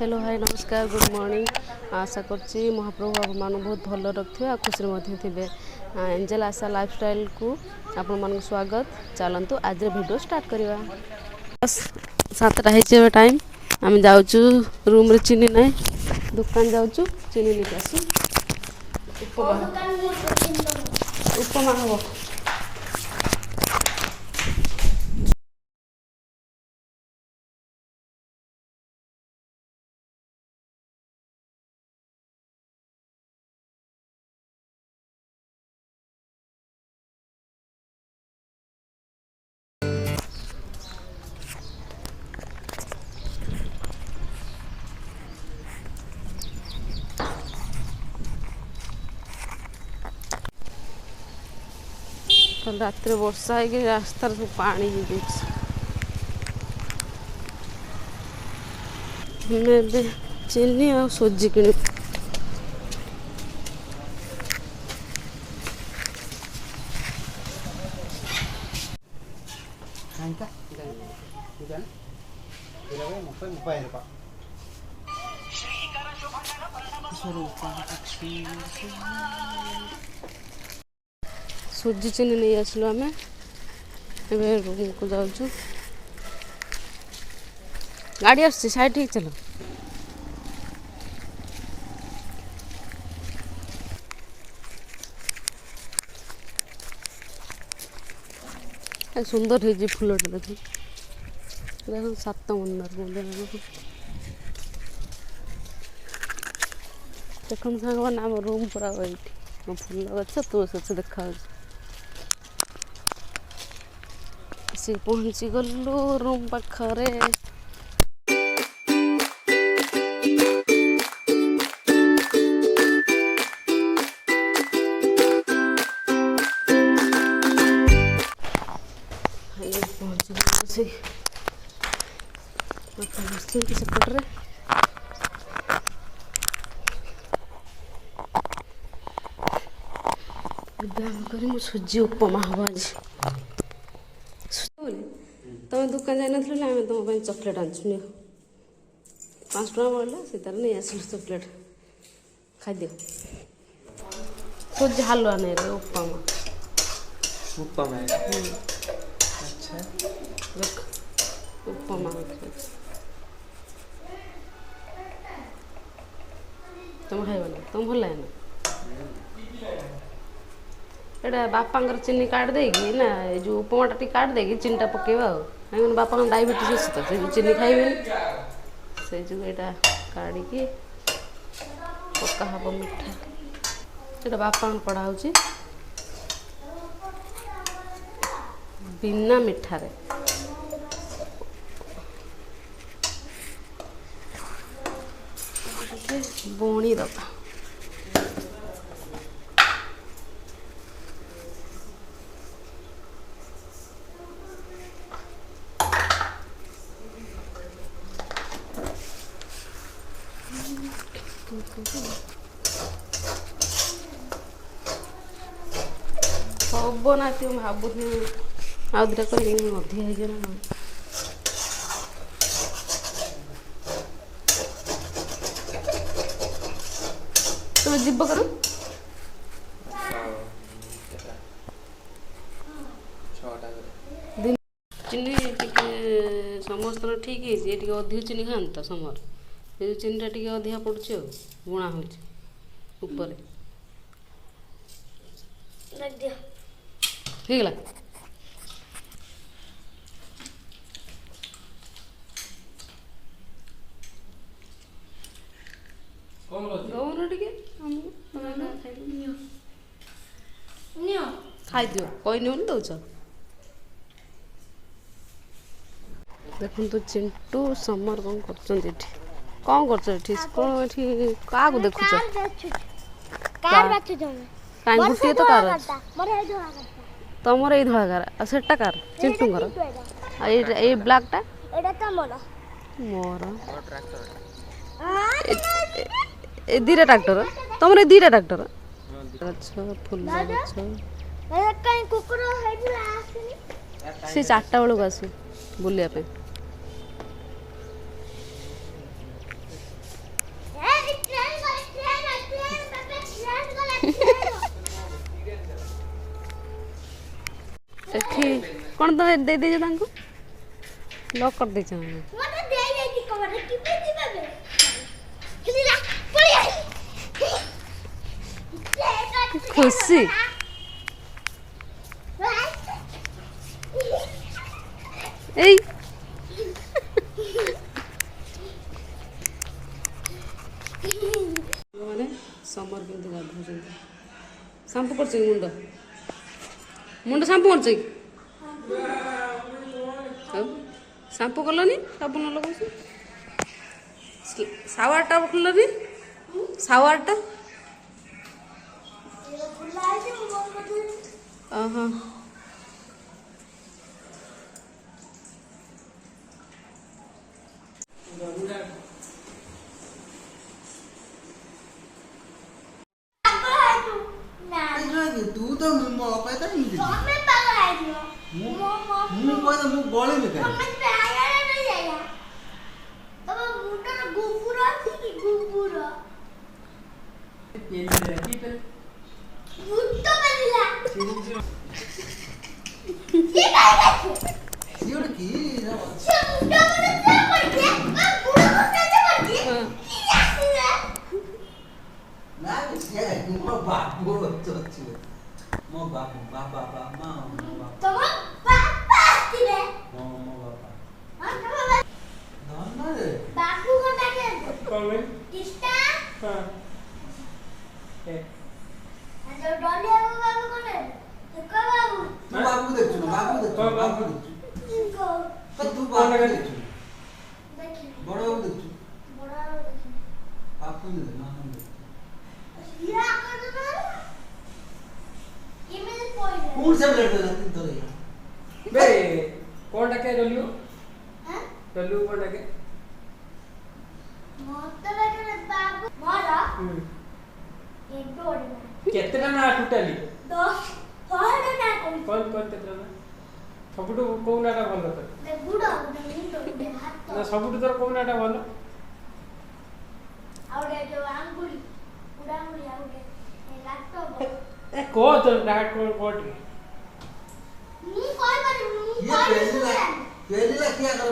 Hello hi नमस्कार good morning. आशा करछि महाप्रभु आप मान बहुत भल रखिए आ खुशी थे। एंजेल आशा लाइफस्टाइल को आपण मान स्वागत। चलतु आज वीडियो स्टार्ट करवा। बस 7टा है टाइम आम जाऊँ रूम रे चीनी ना दुकान जाऊँ चीनी लेके आसू उपमा हम कल रात वर्षा है रास्तार सब पानी हमें चीनी और सूजी कि सूजी चीनी नहीं आसलु आम रूम को जाऊँ। गाड़ी आस साइड ठीक चलो। सुंदर है फूलटा देखो देखो 7 मुंडर देखो सांग मैंने आम रूम पूरा ये फूल गच तुलसी गछ देखा सी पहुँची गलु रूम पाखरे। सेपटे कर सूजी उपमा हम आज तुम दुकान जाइन तुम चॉकलेट आनी 5 टका बढ़ला से नहीं आसल चॉकलेट खाई सूजी हलवा नहीं रे उपमा उपमा अच्छा देख उपमा तुम खाइब ना तुम भल लगे ना बापा चीनी काट देगी ना जो उपमाटा टी काट देगी चीनीटा पकेबा कहीं बापा डायबिटीज अच्छी तो से चीनी खाइबे से जो यहाँ काढ़ी पका हम मिठा ये बापा पढ़ा हो बिना मिठारे बुणी दबा हम ना भावुनी आउ दुटा कर अधिक है तुम जीव कर चीनी समस्त ठीक है अधिक चीनी खान तो समर ये चीनीटा टी अधिका पड़ुची बुणा हो ठीक है खाई दियो कोई नहीं दौच देखु तो चिंटू समर कौन कर कौन क्या देखुच कहीं गोटे तो कार तुम ये धड़ा कार सेटा कार चिंटू ये ब्लैकटा मोर ए दीटा ट्रैक्टर तुम ये दीटा ट्रैक्टर अच्छा फुल से 4टा बेलू आस बुलाप कौन तो दे दीजिए तांको लॉक कर दीजिए मत दे दे की कवर की पे दिबे किली ला पड़ी आई खुशी ए माने समर केमती गाधौଛନ୍ତି शाम्पू करछ मुंड मुंड शाम्पू करछ शाम्पू कलनी साबुन लगाउछ शावर टा खोलनी शावर टा आहा तू तो मो कहता नहीं हमें पागल है जो मुंह कहता मुंह गले में कहता हमें पे आया नहीं आया तब मुंडा गुपुरा थी कि गुपुरा मुट्टो बनिला ये काय काय सीओड की ना से मुंडा बने क्या पड़ गया बुढ़ा को कैसे पड़ गया क्या हुआ ना ये मो बाप वो तो मो बाप बाप मां मो बाप तुम पापा आती है मो बाप हां तुम धन्ना रे बापू को डाके कौन है किस्ता हां जो डोलिया बाबू को ने तो का बाबू तू बाबू देख छु बाबू देख छु बाबू देख छु इनको तो तू बाबू देख छु देखिए बड़ा बाबू देख छु बड़ा देखिए बापू देख ना हम देख या कर दो ये मेरे पॉइंट कौन से ब्लड लगती तो रे बे कौन डाके डलियो हैं डलियो कौन डाके मोटर के बाबू मारा एक डोर में केतना ना टोटली 10 पहाड़ ना कोई कौन कौन केतना ना सबुटु कोउ नाटा भलो त मैं बूढ़ा हूं मुंडो के हाथ ना सबुटु तोर कोउ नाटा भलो आवडे जो आंगुली उडांगुली आवडे ए लागतो ए को तो डाट को कोट मु कोई बारी मु ये पहली ला क्या कर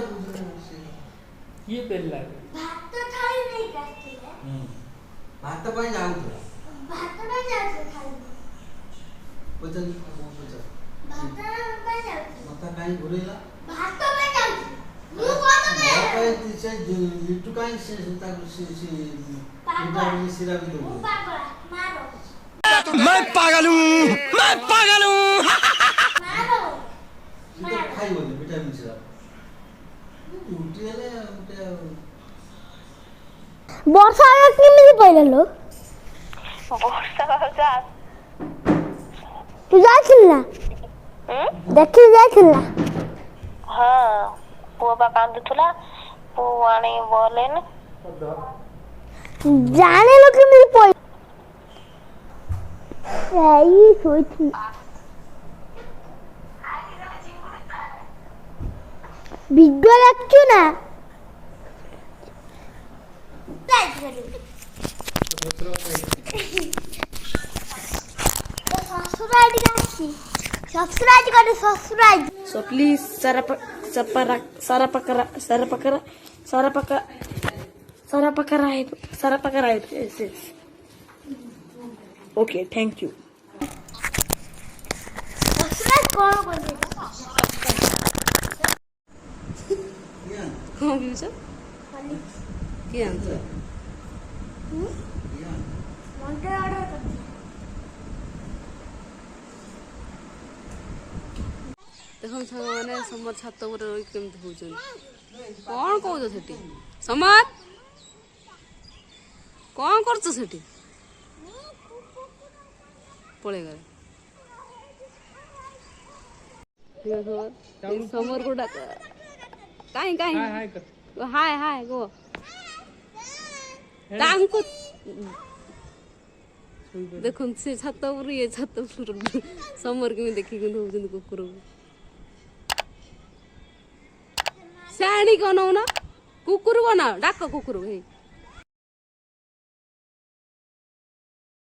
ये पेला भात तो थाली नहीं करती है भात पाई जाऊ तो भात ना जाते थाली पचन पचन भात ना जाते मता काई घुरेला भात तो मैं जाती मु को तो मो मैं पाई से लिट्टू काई से सुता से विटामिन सिरा भी मु दो पागल मारो मैं पागल हूँ मारो तो खाई बोले विटामिन सिरा उठी ले उठे ବର୍ଷା କେମିତି ପଇଲା ବର୍ଷା ଯା ତୁ ଯାଇଥିଲୁ ନା ଦେଖି ଯାଇଥିଲୁ ନା ହଁ ପୁଅ ବା କାନ୍ଦୁଥିଲା ପୁଅ ଆଣି ବୋଲେନ ଜାଣିଲୁ କେମିତି ପଇଲା ଏଇ ଶୋଇଥିଲି ଭିଡ଼ିଓ ଦେଖଛୁ ନା सब्सक्राइब करे सब्सक्राइब सो प्लीज सारा पकड़ा है ओके थैंक यू सब्सक्राइब कौन कर कौन भी सब क्या आंसर मंटे ऑर्डर कर देखो साग मैंने समर छात ऊपर रही केमती होचन कौन कहूछ सेठी समर कौन करछ सेठी पळे गए देखो समर को डाक काई काई हाय कर हाय हाय गो तांको देखो से छात ऊपर ये छात ऊपर समर के देखि के होचन कुकुर शाणी को ना कुकुर को ना डाक कुकुर भाई